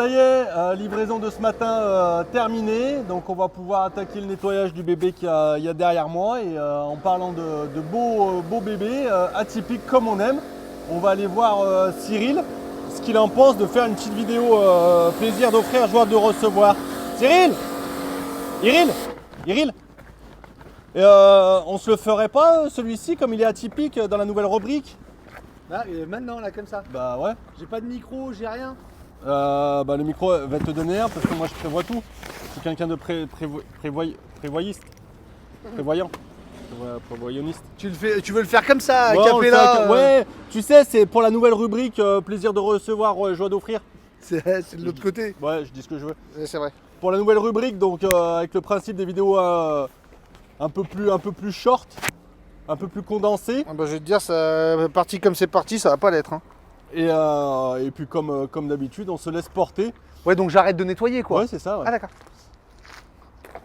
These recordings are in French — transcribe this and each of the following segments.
ça y est, livraison de ce matin terminée. Donc on va pouvoir attaquer le nettoyage du bébé qu'il y a derrière moi. Et en parlant de beaux bébés, atypiques comme on aime, on va aller voir Cyril, ce qu'il en pense de faire une petite vidéo plaisir d'offrir, joie de recevoir. Cyril, Iril, on se le ferait pas celui-ci comme il est atypique dans la nouvelle rubrique? Là, maintenant, là, comme ça. Bah ouais. J'ai pas de micro, j'ai rien. Le micro va te donner un parce que moi je prévois tout. Je suis quelqu'un de prévoyiste. Prévoyonniste. Tu veux le faire comme ça, Ouais, Capella ouais, tu sais, c'est pour la nouvelle rubrique plaisir de recevoir, joie d'offrir. C'est de l'autre côté. Ouais, je dis ce que je veux. C'est vrai. Pour la nouvelle rubrique, donc avec le principe des vidéos un peu plus short, un peu plus condensées. Ah bah, je vais te dire, ça, parti comme c'est parti, ça va pas l'être. Hein. Et puis comme d'habitude, on se laisse porter. Ouais, donc j'arrête de nettoyer quoi. Ouais, c'est ça. Ouais. Ah d'accord.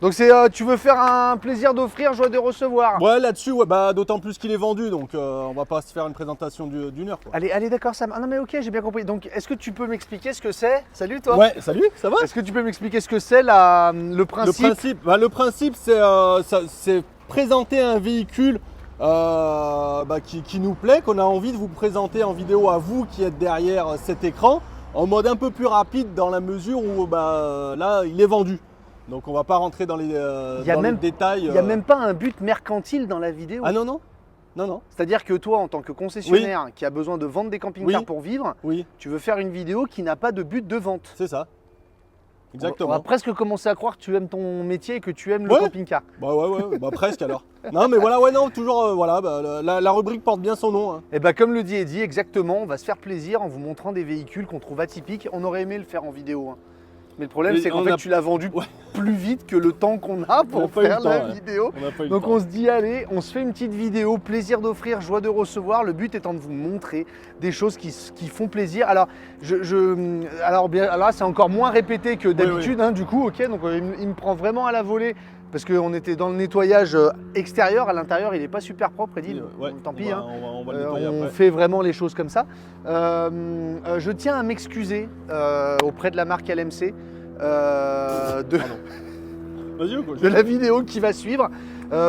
Donc c'est, tu veux faire un plaisir d'offrir, joie de recevoir. Ouais, là-dessus, ouais, bah, d'autant plus qu'il est vendu, donc on va pas se faire une présentation d'une heure. Quoi. Allez, d'accord, Sam. Ah non mais ok, j'ai bien compris. Donc est-ce que tu peux m'expliquer ce que c'est? Salut toi. Ouais, salut, ça va? Est-ce que tu peux m'expliquer ce que c'est le principe? Le principe, c'est présenter un véhicule qui nous plaît, qu'on a envie de vous présenter en vidéo à vous qui êtes derrière cet écran, en mode un peu plus rapide dans la mesure où là, il est vendu. Donc on va pas rentrer dans les détails. Il n'y a même pas un but mercantile dans la vidéo. Ah non. C'est-à-dire que toi, en tant que concessionnaire qui a besoin de vendre des camping-cars pour vivre, tu veux faire une vidéo qui n'a pas de but de vente. C'est ça. Exactement. On va presque commencer à croire que tu aimes ton métier et que tu aimes le camping-car. Bah ouais, presque alors. Non mais voilà, toujours la rubrique porte bien son nom. Hein. Et bah comme le dit Eddy, exactement, on va se faire plaisir en vous montrant des véhicules qu'on trouve atypiques. On aurait aimé le faire en vidéo. Hein. Mais le problème, c'est qu'en fait, tu l'as vendu plus vite que le temps qu'on a pour faire la vidéo. Donc on se dit, allez, on se fait une petite vidéo, plaisir d'offrir, joie de recevoir. Le but étant de vous montrer des choses qui font plaisir. Alors, alors là, c'est encore moins répété que d'habitude, hein, du coup, ok. Donc il me prend vraiment à la volée. Parce qu'on était dans le nettoyage extérieur, à l'intérieur il n'est pas super propre, Eddy. Tant pis, on fait vraiment les choses comme ça. Je tiens à m'excuser auprès de la marque LMC de la vidéo qui va suivre.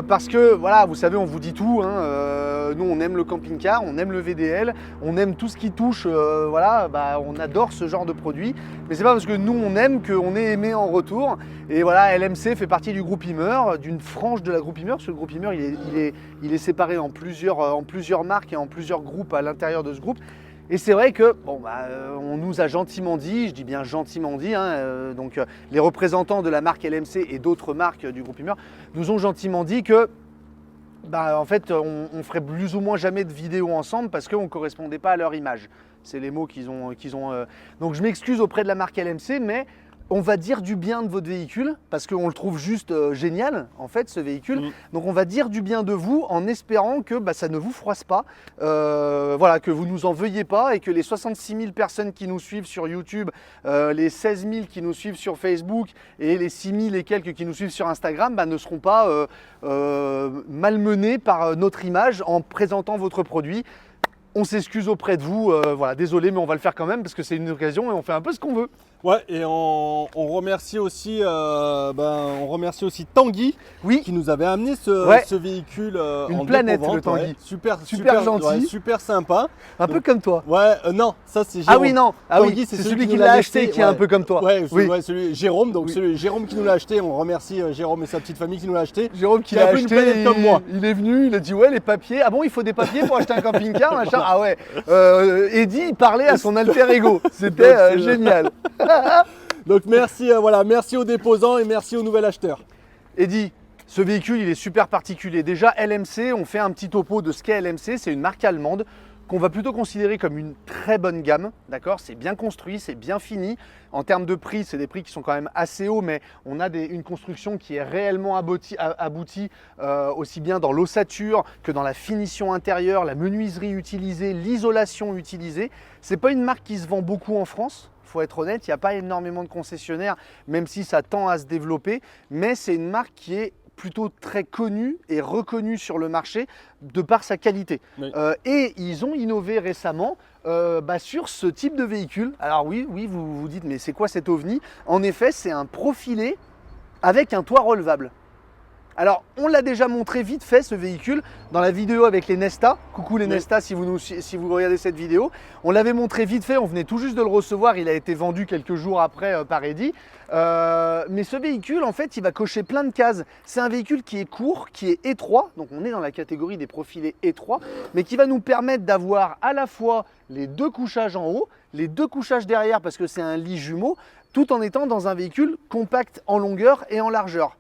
Parce que voilà, vous savez, on vous dit tout. Nous, on aime le camping-car, on aime le VDL, on aime tout ce qui touche. On adore ce genre de produit. Mais c'est pas parce que nous, on aime qu'on est aimé en retour. Et voilà, LMC fait partie du groupe Immer, d'une frange de la groupe Immer. Parce que le groupe Immer, il est séparé en plusieurs marques et en plusieurs groupes à l'intérieur de ce groupe. Et c'est vrai que on nous a gentiment dit, je dis bien gentiment dit, les représentants de la marque LMC et d'autres marques du groupe Immer nous ont gentiment dit que en fait on ferait plus ou moins jamais de vidéos ensemble parce qu'on ne correspondait pas à leur image. C'est les mots qu'ils ont. Donc je m'excuse auprès de la marque LMC, mais on va dire du bien de votre véhicule parce qu'on le trouve juste génial en fait ce véhicule. Donc on va dire du bien de vous en espérant que ça ne vous froisse pas, que vous nous en veuillez pas et que les 66 000 personnes qui nous suivent sur YouTube, les 16 000 qui nous suivent sur Facebook et les 6 000 et quelques qui nous suivent sur Instagram ne seront pas malmenés par notre image en présentant votre produit. On s'excuse auprès de vous, désolé, mais on va le faire quand même parce que c'est une occasion et on fait un peu ce qu'on veut. Ouais, et on remercie aussi, Tanguy qui nous avait amené ce véhicule une planète, le Tanguy. Ouais, super gentil, super sympa. Un peu comme toi. Ouais, non, ça c'est Jérôme. Ah oui, non, Tanguy, c'est celui qui l'a acheté qui est un peu comme toi. Ouais, celui Jérôme, donc celui Jérôme qui nous l'a acheté. On remercie Jérôme et sa petite famille qui nous l'a acheté. Jérôme qui l'a acheté, comme moi. Il est venu, il a dit ouais les papiers. Ah bon, il faut des papiers pour acheter un camping-car, machin. Ah ouais. Eddy il parlait à son alter ego. C'était génial. Donc merci aux déposants et merci aux nouvel acheteurs. Eddy, ce véhicule il est super particulier. Déjà LMC, on fait un petit topo de ce qu'est LMC, c'est une marque allemande qu'on va plutôt considérer comme une très bonne gamme, d'accord? C'est bien construit, c'est bien fini. En termes de prix, c'est des prix qui sont quand même assez hauts, mais on a une construction qui est réellement aboutie aussi bien dans l'ossature que dans la finition intérieure, la menuiserie utilisée, l'isolation utilisée. C'est pas une marque qui se vend beaucoup en France. Faut être honnête, il n'y a pas énormément de concessionnaires, même si ça tend à se développer, mais c'est une marque qui est plutôt très connue et reconnue sur le marché de par sa qualité. Et ils ont innové récemment sur ce type de véhicule. Alors oui, vous vous dites, mais c'est quoi cet ovni? En effet, c'est un profilé avec un toit relevable. Alors, on l'a déjà montré vite fait, ce véhicule, dans la vidéo avec les Nesta. Coucou les Nesta, si vous regardez cette vidéo. On l'avait montré vite fait, on venait tout juste de le recevoir. Il a été vendu quelques jours après par Eddy. Mais ce véhicule, en fait, il va cocher plein de cases. C'est un véhicule qui est court, qui est étroit. Donc, on est dans la catégorie des profilés étroits, mais qui va nous permettre d'avoir à la fois les 2 couchages en haut, les 2 couchages derrière, parce que c'est un lit jumeau, tout en étant dans un véhicule compact en longueur et en largeur.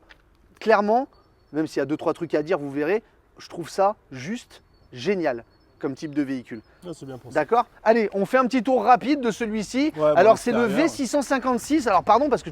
Clairement, même s'il y a 2-3 trucs à dire, vous verrez, je trouve ça juste génial comme type de véhicule. Ah, c'est bien pensé. D'accord? Allez, on fait un petit tour rapide de celui-ci. Ouais, alors, c'est le V656. Alors, pardon, parce que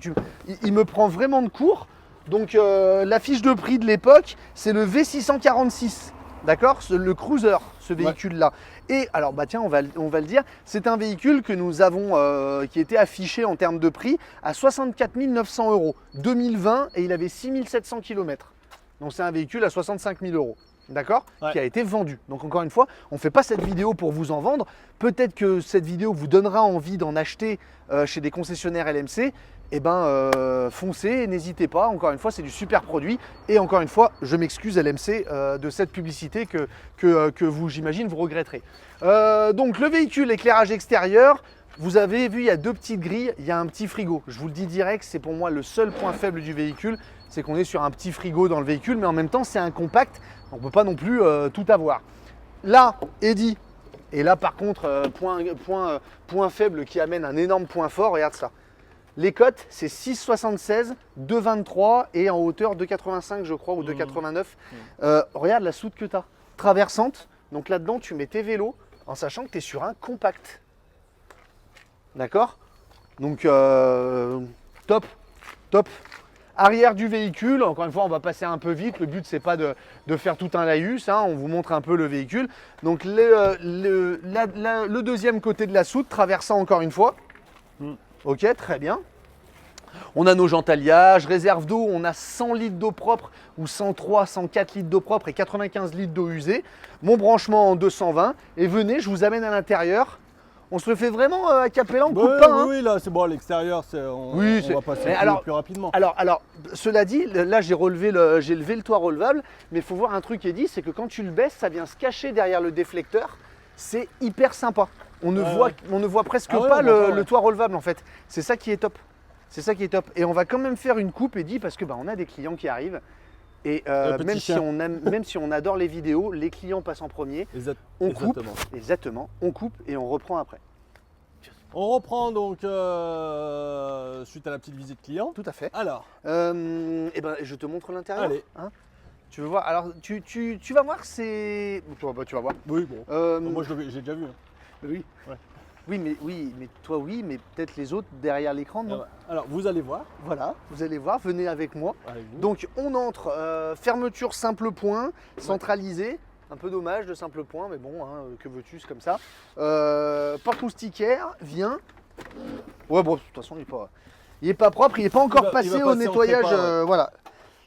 il me prend vraiment de court. Donc, la fiche de prix de l'époque, c'est le V646. D'accord? Le cruiser, ce véhicule-là. Et alors, bah tiens, on va le dire, c'est un véhicule que nous avons, qui était affiché en termes de prix à 64 900 €. 2020, et il avait 6 700 km. Donc c'est un véhicule à 65 000 €, d'accord, qui a été vendu. Donc encore une fois, on ne fait pas cette vidéo pour vous en vendre. Peut-être que cette vidéo vous donnera envie d'en acheter chez des concessionnaires LMC. Eh ben, foncez, n'hésitez pas. Encore une fois, c'est du super produit. Et encore une fois, je m'excuse LMC de cette publicité que vous, j'imagine, vous regretterez. Donc le véhicule, éclairage extérieur. Vous avez vu, il y a 2 petites grilles, il y a un petit frigo. Je vous le dis direct, c'est pour moi le seul point faible du véhicule, c'est qu'on est sur un petit frigo dans le véhicule, mais en même temps, c'est un compact, on ne peut pas non plus tout avoir. Là, Eddy, et là par contre, point faible qui amène un énorme point fort, regarde ça. Les cotes, c'est 6,76, 2,23 et en hauteur 2,85 je crois, ou 2,89. Regarde la soute que tu as, traversante, donc là-dedans, tu mets tes vélos, en sachant que tu es sur un compact. D'accord? Donc top. Arrière du véhicule, encore une fois on va passer un peu vite, le but c'est pas de faire tout un laïus, hein, on vous montre un peu le véhicule. Donc le deuxième côté de la soute, traversant encore une fois. Ok, très bien. On a nos jantes alliages, réserve d'eau, on a 100 litres d'eau propre ou 103, 104 litres d'eau propre et 95 litres d'eau usée. Mon branchement en 220 et venez, je vous amène à l'intérieur. On se le fait vraiment à Capella en coup de pain. Oui, là c'est bon, à l'extérieur, on va passer plus rapidement. Alors, cela dit, là j'ai levé le toit relevable, mais il faut voir un truc, Eddy, c'est que quand tu le baisses, ça vient se cacher derrière le déflecteur. C'est hyper sympa. On ne voit presque pas le toit relevable en fait. C'est ça qui est top. C'est ça qui est top. Et on va quand même faire une coupe, Eddy, parce que on a des clients qui arrivent. Et même si on adore les vidéos, les clients passent en premier. Exactement. On coupe et on reprend après. On reprend donc suite à la petite visite client. Tout à fait. Alors, je te montre l'intérieur. Allez. Hein, tu veux voir? Alors tu vas voir, c'est. Tu vas voir. Oui, bon. Moi j'ai déjà vu. Hein. Oui. Ouais. Oui, mais toi, mais peut-être les autres derrière l'écran, non? Alors, vous allez voir. Voilà, vous allez voir, venez avec moi. Avec vous. Donc, on entre, fermeture simple point, centralisée. Un peu dommage de simple point, mais bon, hein, que veux-tu, c'est comme ça. Porte moustiquaire, viens. Ouais, bon, de toute façon, il est pas propre, il n'est pas encore passé au nettoyage. Voilà.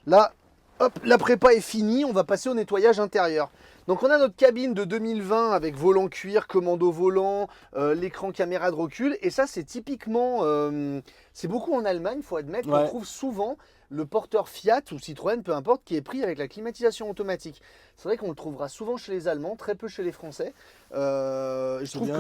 Là, hop, la prépa est finie, on va passer au nettoyage intérieur. Donc on a notre cabine de 2020 avec volant cuir, commando volant, l'écran caméra de recul. Et ça c'est typiquement, c'est beaucoup en Allemagne, il faut admettre, qu'on trouve souvent le porteur Fiat ou Citroën, peu importe, qui est pris avec la climatisation automatique. C'est vrai qu'on le trouvera souvent chez les Allemands, très peu chez les Français. Je trouve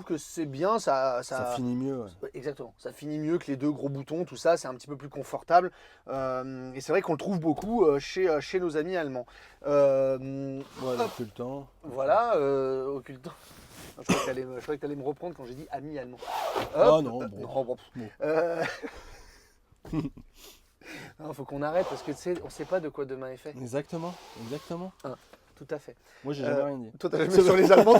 que c'est bien, ça finit mieux. Ouais. Exactement, ça finit mieux que les 2 gros boutons, tout ça, c'est un petit peu plus confortable. Et c'est vrai qu'on le trouve beaucoup chez nos amis allemands. Occultant. Voilà, occultant. Je croyais que tu allais me reprendre quand j'ai dit ami allemand. Ah non, bon. Il faut qu'on arrête parce que tu sais, on ne sait pas de quoi demain est fait. Exactement. Tout à fait. Moi, j'ai jamais rien dit. Toi, t'as jamais sur les Allemands,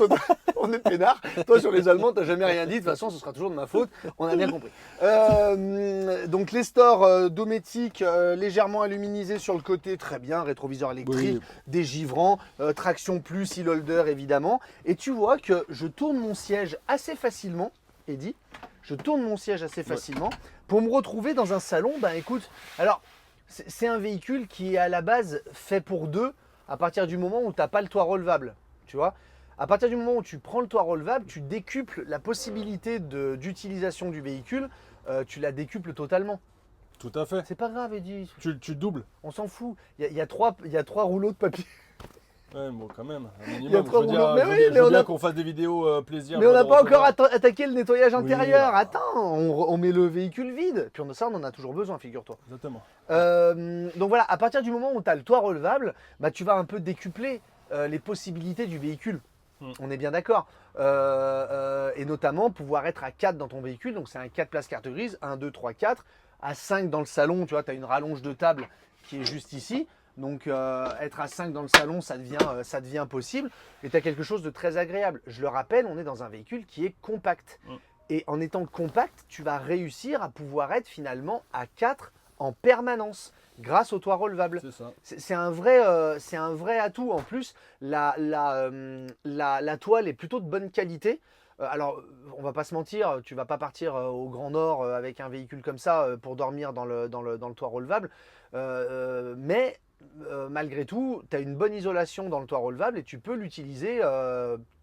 on est peinard. Toi, sur les Allemands, t'as jamais rien dit. De toute façon, ce sera toujours de ma faute. On a bien compris. Donc, les stores dométiques légèrement aluminisés sur le côté, très bien. Rétroviseur électrique, dégivrant, traction plus, e-holder évidemment. Et tu vois que je tourne mon siège assez facilement, Eddy. Je tourne mon siège assez facilement pour me retrouver dans un salon. Ben écoute, alors c'est un véhicule qui est à la base fait pour 2 à partir du moment où tu n'as pas le toit relevable, tu vois. À partir du moment où tu prends le toit relevable, tu décuples la possibilité d'utilisation du véhicule, tu la décuples totalement. Tout à fait. C'est pas grave, Eddy. Tu doubles. On s'en fout. Il y a trois rouleaux de papier. Ouais, bon, quand même. Un Il y a minimum. trois Je veux rouleaux. dire, Mais je veux oui, dire- je mais veux on bien a- qu'on fasse des vidéos plaisir. Mais on n'a pas encore recevoir. attaqué le nettoyage Oui, intérieur. voilà. Attends, on met le véhicule vide. Puis ça, on en a toujours besoin, figure-toi. Exactement. Donc voilà, à partir du moment où tu as le toit relevable, bah, tu vas un peu décupler les possibilités du véhicule. On est bien d'accord. Et notamment pouvoir être à 4 dans ton véhicule. Donc c'est un 4 places carte grise, 1, 2, 3, 4. À 5 dans le salon, tu vois, tu as une rallonge de table qui est juste ici. Donc être à 5 dans le salon, ça devient possible. Et tu as quelque chose de très agréable. Je le rappelle, on est dans un véhicule qui est compact. Et en étant compact, tu vas réussir à pouvoir être finalement à 4 en permanence grâce au toit relevable. C'est ça. C'est un vrai atout. En plus, la toile est plutôt de bonne qualité. Alors, on va pas se mentir, tu vas pas partir au Grand Nord avec un véhicule comme ça pour dormir dans le toit relevable. Mais malgré tout, tu as une bonne isolation dans le toit relevable et tu peux l'utiliser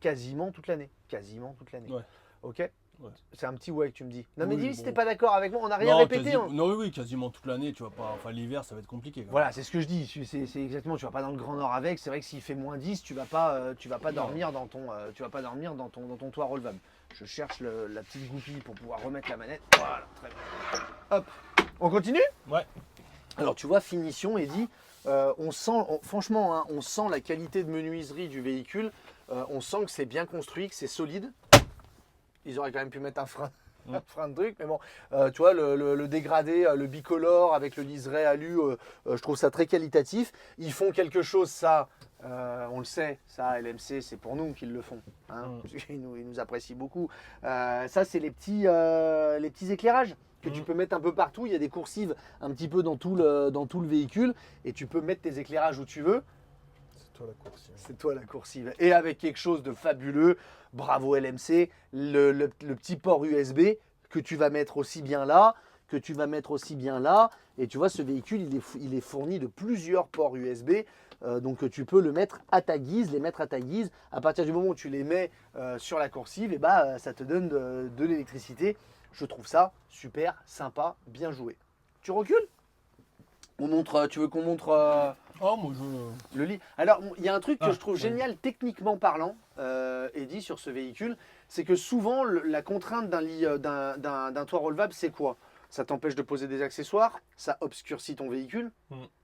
quasiment toute l'année. Quasiment toute l'année. Ouais. Ok. Ouais. C'est un petit ouais que tu me dis. Non mais Oui, dis bon. si t'es pas d'accord avec moi, on n'a rien Non, répété. Hein. non, oui, quasiment toute l'année. Tu vas pas. Enfin, l'hiver, ça va être compliqué. Quand même. Voilà, c'est ce que je dis. C'est exactement. Tu vas pas dans le Grand Nord avec. C'est vrai que s'il fait moins 10, tu vas pas dormir dans ton, dans ton toit relevable. Je cherche la petite goupille pour pouvoir remettre la manette. Voilà, très bien. Hop. On continue? Ouais. Alors tu vois, finition, Eddy. On sent, franchement, hein, on sent la qualité de menuiserie du véhicule. On sent que c'est bien construit, que c'est solide. Ils auraient quand même pu mettre un frein. Un frein de truc, mais bon, tu vois, le dégradé, le bicolore avec le liseré alu, je trouve ça très qualitatif. Ils font quelque chose, ça, on le sait, ça, LMC, c'est pour nous qu'ils le font. Hein, parce qu'ils nous apprécient beaucoup. Ça, c'est les petits éclairages que tu peux mettre un peu partout. Il y a des coursives un petit peu dans tout le véhicule et tu peux mettre tes éclairages où tu veux. C'est toi la coursive. C'est toi la coursive. Et avec quelque chose de fabuleux, bravo LMC, le petit port USB que tu vas mettre aussi bien là, que tu vas mettre aussi bien là. Et tu vois, ce véhicule, il est fourni de plusieurs ports USB. Donc tu peux le mettre à ta guise, les mettre à ta guise. À partir du moment où tu les mets sur la coursive, et bah, ça te donne de l'électricité. Je trouve ça super, sympa, bien joué. Tu recules? On montre, tu veux qu'on montre Oh, moi je. le lit? Alors, il y a un truc que je trouve génial techniquement parlant, Eddy, sur ce véhicule, c'est que souvent, la contrainte d'un lit, d'un toit relevable, c'est quoi? Ça t'empêche de poser des accessoires, ça obscurcit ton véhicule,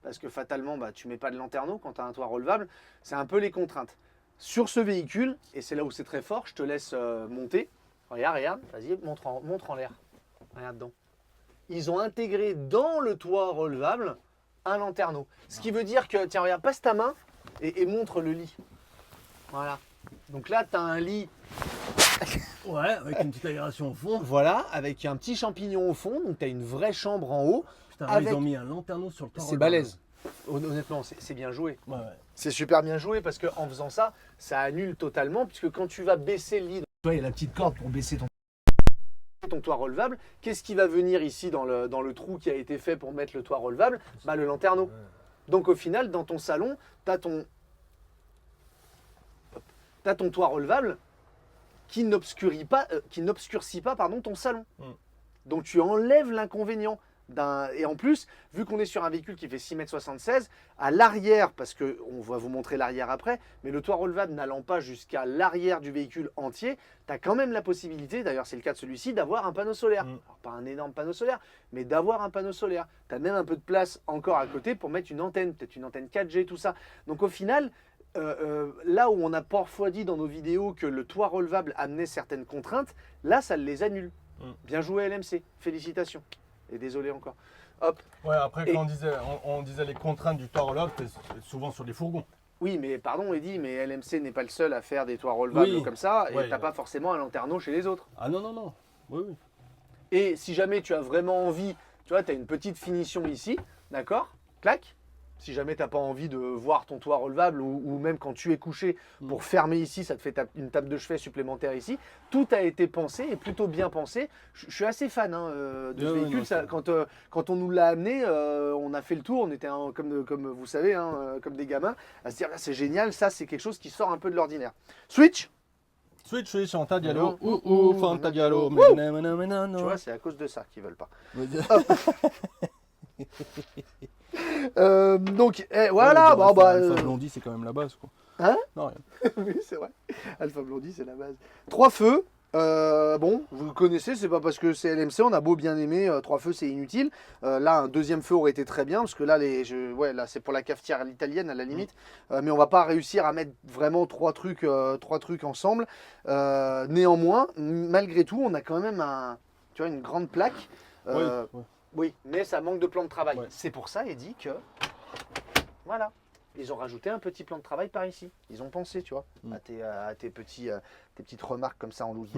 parce que fatalement, bah, tu ne mets pas de lanterneau quand tu as un toit relevable. C'est un peu les contraintes. Sur ce véhicule, et c'est là où c'est très fort, je te laisse monter. Regarde, vas-y, montre en l'air. Regarde dedans. Ils ont intégré dans le toit relevable un lanterneau. Ce qui veut dire que, tiens, regarde, passe ta main et montre le lit. Voilà. Donc là, tu as un lit. Ouais, avec une petite aération au fond. Voilà, avec un petit champignon au fond. Donc tu as une vraie chambre en haut. Putain, avec... ils ont mis un lanterneau sur le toit. C'est balèze. Honnêtement, c'est bien joué. Ouais. C'est super bien joué parce qu'en faisant ça, ça annule totalement. Puisque quand tu vas baisser le lit, il y a la petite corde pour baisser ton toit relevable. Qu'est-ce qui va venir ici dans le trou qui a été fait pour mettre le toit relevable? Bah, le lanterneau. Donc au final, dans ton salon, tu as ton toit relevable qui n'obscurcit pas, ton salon. Donc tu enlèves l'inconvénient. Et en plus, vu qu'on est sur un véhicule qui fait 6,76 m, à l'arrière, parce qu'on va vous montrer l'arrière après, mais le toit relevable n'allant pas jusqu'à l'arrière du véhicule entier, tu as quand même la possibilité, d'ailleurs c'est le cas de celui-ci, d'avoir un panneau solaire. Alors, pas un énorme panneau solaire, mais d'avoir un panneau solaire. Tu as même un peu de place encore à côté pour mettre une antenne, peut-être une antenne 4G, tout ça. Donc au final, là où on a parfois dit dans nos vidéos que le toit relevable amenait certaines contraintes, là ça les annule. Bien joué LMC, félicitations. Et désolé encore. Hop. Ouais, après, quand on disait les contraintes du toit relevable, c'était souvent sur les fourgons. Oui, mais pardon, Eddy, mais LMC n'est pas le seul à faire des toits relevables comme ça, et t'as pas forcément un lanterneau chez les autres. Ah non. Oui. Et si jamais tu as vraiment envie, tu vois, tu as une petite finition ici, d'accord? Clac. Si jamais tu n'as pas envie de voir ton toit relevable ou même quand tu es couché pour fermer ici, ça te fait une table de chevet supplémentaire ici. Tout a été pensé et plutôt bien pensé. Je suis assez fan de ce véhicule. Quand on nous l'a amené, on a fait le tour. On était comme vous savez, comme des gamins, à se dire là c'est génial. Ça c'est quelque chose qui sort un peu de l'ordinaire. Switch. Switch, Fanta Diallo. Fanta Diallo. Tu vois, c'est à cause de ça qu'ils veulent pas. Donc voilà, Alpha Blondie, c'est quand même la base, quoi. Hein? Non, rien. Oui, c'est vrai. Alpha Blondie, c'est la base. 3 feux. Bon, vous le connaissez, c'est pas parce que c'est LMC, on a beau bien aimer, 3 feux c'est inutile. Là, un deuxième feu aurait été très bien, parce que là, là c'est pour la cafetière italienne à la limite. Mais on va pas réussir à mettre vraiment 3 trucs ensemble. Néanmoins, malgré tout, on a quand même une grande plaque. Oui, mais ça manque de plan de travail. Ouais. C'est pour ça, Eddy, que voilà, ils ont rajouté un petit plan de travail par ici. Ils ont pensé, tu vois, à tes petites remarques comme ça en loose.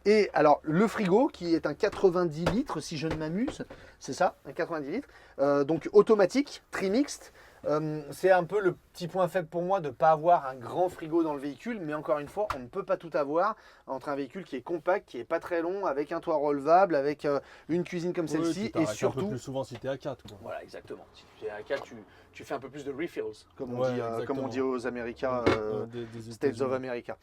Et alors, le frigo, qui est un 90 litres, si je ne m'amuse, c'est ça, un 90 litres, donc automatique, trimixte. C'est un peu le petit point faible pour moi de ne pas avoir un grand frigo dans le véhicule, mais encore une fois, on ne peut pas tout avoir entre un véhicule qui est compact, qui n'est pas très long, avec un toit relevable, avec une cuisine comme celle-ci, et surtout... un peu plus souvent si tu es à 4. Quoi. Voilà, exactement. Si tu es à 4, tu fais un peu plus de refills, comme on dit aux Américains, des States of America.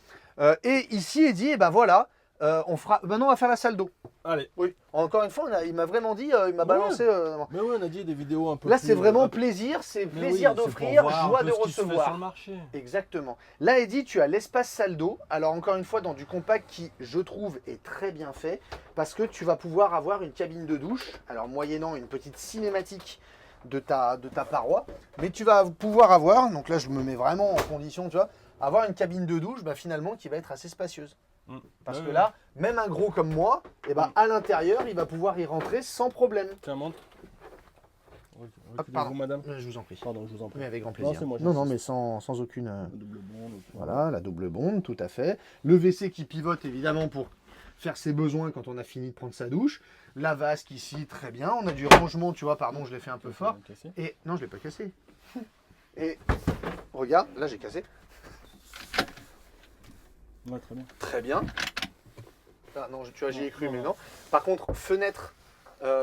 Et ici, Eddy, et ben voilà, maintenant on va faire la salle d'eau. Allez. Oui. Encore une fois, il m'a vraiment dit, il m'a balancé. Mais oui, on a dit des vidéos un peu. Là, c'est vraiment plaisir, c'est plaisir d'offrir, joie de recevoir. Sur le marché. Exactement. Là, Eddy, tu as l'espace salle d'eau. Alors encore une fois, dans du compact qui, je trouve, est très bien fait, parce que tu vas pouvoir avoir une cabine de douche. Alors moyennant une petite cinématique de ta paroi, mais tu vas pouvoir avoir. Donc là, je me mets vraiment en condition, tu vois, avoir une cabine de douche, finalement, qui va être assez spacieuse. Parce que là, même un gros comme moi, à l'intérieur, il va pouvoir y rentrer sans problème. Tiens, monte. Pardon, madame. Je vous en prie. Pardon, je vous en prie. Mais avec grand plaisir. Non, c'est moi, non, mais sans aucune... La double bonde. Voilà, la double bonde, tout à fait. Le WC qui pivote, évidemment, pour faire ses besoins quand on a fini de prendre sa douche. La vasque ici, très bien. On a du rangement, tu vois, pardon, je l'ai fait un peu fort. Et non, je ne l'ai pas cassé. Et regarde, là, j'ai cassé. Ouais, très bien. Très bien. Ah, non, tu vois, j'y ai cru, mais non. Par contre, fenêtre,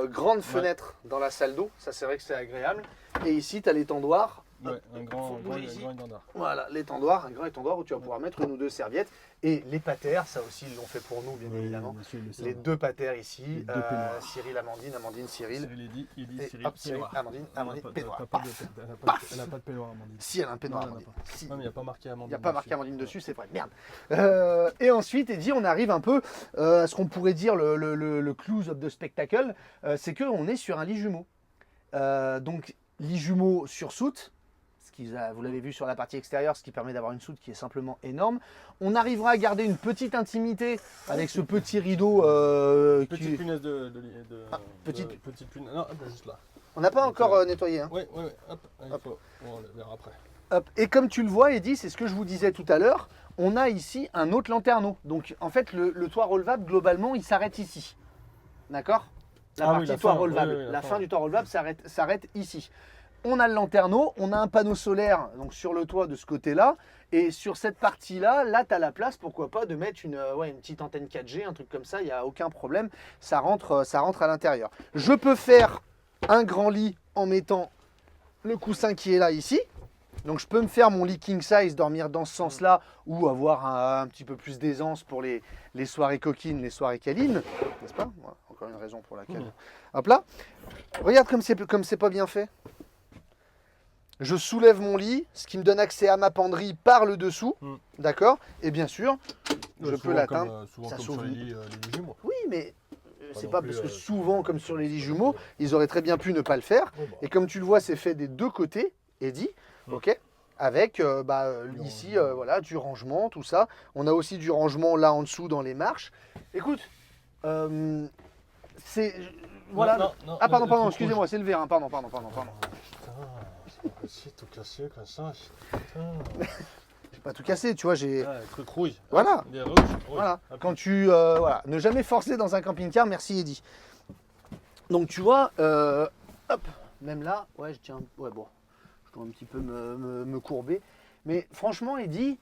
grande fenêtre dans la salle d'eau, ça c'est vrai que c'est agréable. Et ici, tu as l'étendoir. Ouais, un grand étendoir. Voilà, l'étendoir, un grand étendoir où tu vas pouvoir mettre une ou deux serviettes. Et les patères, ça aussi, ils l'ont fait pour nous, bien évidemment. Les 2 patères ici, Cyril, Amandine, Amandine, Cyril. Cyril, Eddy, Cyril, Cyril, Amandine, Pénoir. Elle n'a pas de peignoir, Amandine. Si, elle a un peignoir, Amandine. Non, mais il n'y a pas marqué Amandine. Il n'y a pas marqué Amandine dessus, c'est vrai, merde. Et ensuite, Eddy, on arrive un peu à ce qu'on pourrait dire le close of the spectacle, c'est qu'on est sur un lit jumeau. Donc, lit jumeau sur soute. Vous l'avez vu sur la partie extérieure, ce qui permet d'avoir une soute qui est simplement énorme. On arrivera à garder une petite intimité avec ce petit rideau. Petite punaise petite punaise. Non, juste là. On n'a pas encore nettoyé. Hein. Oui. Hop. On le verra après. Hop. Et comme tu le vois, Eddy, c'est ce que je vous disais tout à l'heure, on a ici un autre lanterneau. Donc en fait, le toit relevable, globalement, il s'arrête ici. D'accord? La partie toit relevable. La fin du toit relevable s'arrête ici. On a le lanterneau, on a un panneau solaire donc sur le toit de ce côté-là. Et sur cette partie-là, là, tu as la place, pourquoi pas, de mettre une petite antenne 4G, un truc comme ça, il n'y a aucun problème. Ça rentre à l'intérieur. Je peux faire un grand lit en mettant le coussin qui est là, ici. Donc, je peux me faire mon lit king size, dormir dans ce sens-là, ou avoir un petit peu plus d'aisance pour les soirées coquines, les soirées câlines. N'est-ce pas? Voilà, encore une raison pour laquelle... Hop là. Regarde comme c'est pas bien fait. Je soulève mon lit, ce qui me donne accès à ma penderie par le dessous, d'accord? Et bien sûr, je peux l'atteindre. Souvent comme sur les lits jumeaux. Oui, mais c'est pas parce que souvent, comme sur les lits jumeaux, ils auraient très bien pu ne pas le faire. Et comme tu le vois, c'est fait des 2 côtés, Eddy, ok? Avec ici, voilà, du rangement, tout ça. On a aussi du rangement là en dessous dans les marches. Écoute, c'est... Voilà. Ah pardon, excusez-moi, c'est le verre, hein. Pardon. C'est tout cassé comme ça. J'ai pas tout cassé, tu vois, j'ai... Truc rouille. Voilà. Des rouges. Voilà. Quand tu... voilà. Ne jamais forcer dans un camping-car, merci Eddy. Donc tu vois, hop, même là, ouais, je tiens. Ouais, bon, je dois un petit peu me courber. Mais franchement, Eddy,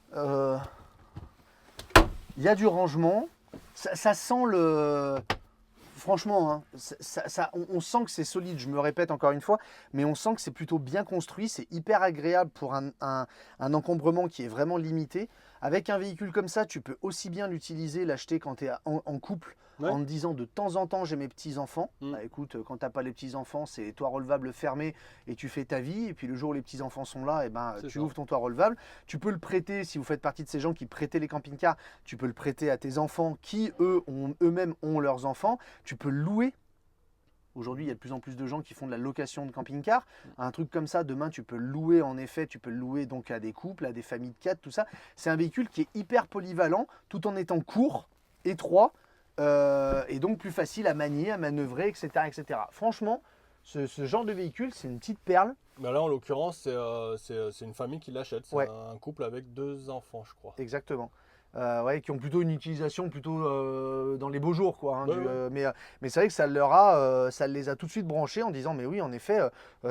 il y a du rangement. Ça sent le. Franchement, hein, on sent que c'est solide, je me répète encore une fois, mais on sent que c'est plutôt bien construit, c'est hyper agréable pour un encombrement qui est vraiment limité. Avec un véhicule comme ça, tu peux aussi bien l'utiliser, l'acheter quand tu es en couple, en te disant de temps en temps j'ai mes petits-enfants. Bah, écoute, quand tu n'as pas les petits-enfants, c'est toit relevable fermé et tu fais ta vie. Et puis le jour où les petits-enfants sont là, et ben, tu ouvres ton toit relevable. Tu peux le prêter, si vous faites partie de ces gens qui prêtaient les camping-cars, tu peux le prêter à tes enfants qui, eux-mêmes, ont leurs enfants. Tu peux le louer. Aujourd'hui, il y a de plus en plus de gens qui font de la location de camping-car. Un truc comme ça, demain, tu peux le louer. En effet, tu peux le louer donc à des couples, à des familles de 4, tout ça. C'est un véhicule qui est hyper polyvalent, tout en étant court, étroit, et donc plus facile à manier, à manœuvrer, etc. etc. Franchement, ce genre de véhicule, c'est une petite perle. Bah là, en l'occurrence, c'est une famille qui l'achète. C'est Ouais. un couple avec 2 enfants, je crois. Exactement. Ouais, qui ont plutôt une utilisation plutôt dans les beaux jours, quoi. Hein, Ouais. mais c'est vrai que ça les a tout de suite branchés en disant mais oui, en effet,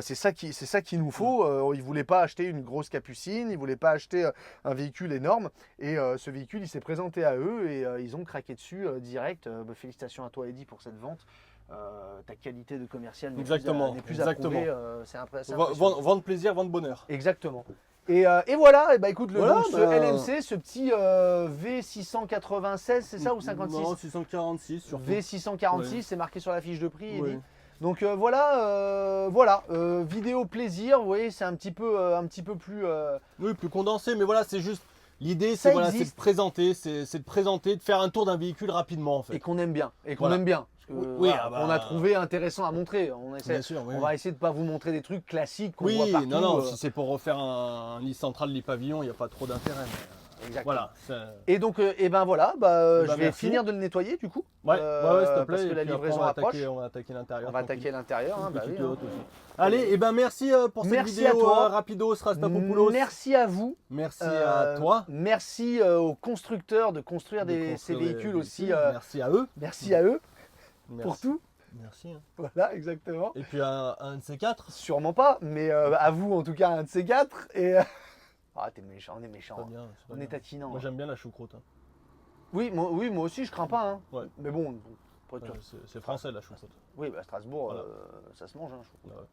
c'est ça qu'il nous faut. Ils ne voulaient pas acheter une grosse capucine, ils ne voulaient pas acheter un véhicule énorme. Et ce véhicule, il s'est présenté à eux et ils ont craqué dessus direct. Félicitations à toi, Eddy, pour cette vente. Ta qualité de commercial n'est plus à prouver. C'est impressionnant. Vendre plaisir, vendre bonheur. Exactement. Et voilà, et bah écoute, ce LMC, ce petit V696, c'est ça ou 56? Non, 646 surtout. V646, Ouais. c'est marqué sur la fiche de prix. Oui. Eddy. Donc voilà, vidéo plaisir, vous voyez, c'est un petit peu plus. Oui, plus condensé, mais voilà, c'est juste. L'idée, Ça c'est existe. de présenter, de faire un tour d'un véhicule rapidement en fait. Et qu'on aime bien. Voilà. Parce que, Oui, voilà, ah bah, on a trouvé intéressant à montrer. Bien sûr, oui. On va essayer de ne pas vous montrer des trucs classiques qu'on voit Oui, partout. non, si c'est pour refaire un lit central lit pavillon, il n'y a pas trop d'intérêt. Exactement. Voilà. Et donc, je vais merci. finir de le nettoyer du coup. Ouais, s'il te plaît. Parce que et la puis après, livraison approche. on va attaquer l'intérieur. On va attaquer l'intérieur. Hein, bah oui, hein. Allez, merci pour cette Merci vidéo à toi. rapidos Rastapopoulos. Merci à vous. Merci à toi. Merci aux constructeurs de construire ces véhicules aussi. Merci à eux. Merci à eux Merci. pour tout. Merci. Voilà, exactement. Et puis un de ces 4. Sûrement pas, mais à vous en tout cas, un de ces 4. Et t'es méchant, on est méchant. Pas bien, On est tatinant. Moi j'aime bien la choucroute. Hein. Oui, moi aussi, je crains pas. Hein. Ouais. Mais bon, C'est français la choucroute. oui, bah, Strasbourg, Voilà. ça se mange. Hein, je trouve. Ouais.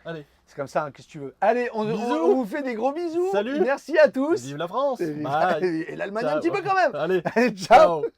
Allez, C'est comme ça, hein, qu'est-ce que tu veux. Allez, on Bisous. vous fait des gros bisous. Salut. Merci à tous. vive la France. Et Bye. et l'Allemagne un Ciao. petit peu quand même. Allez, Allez, ciao. ciao.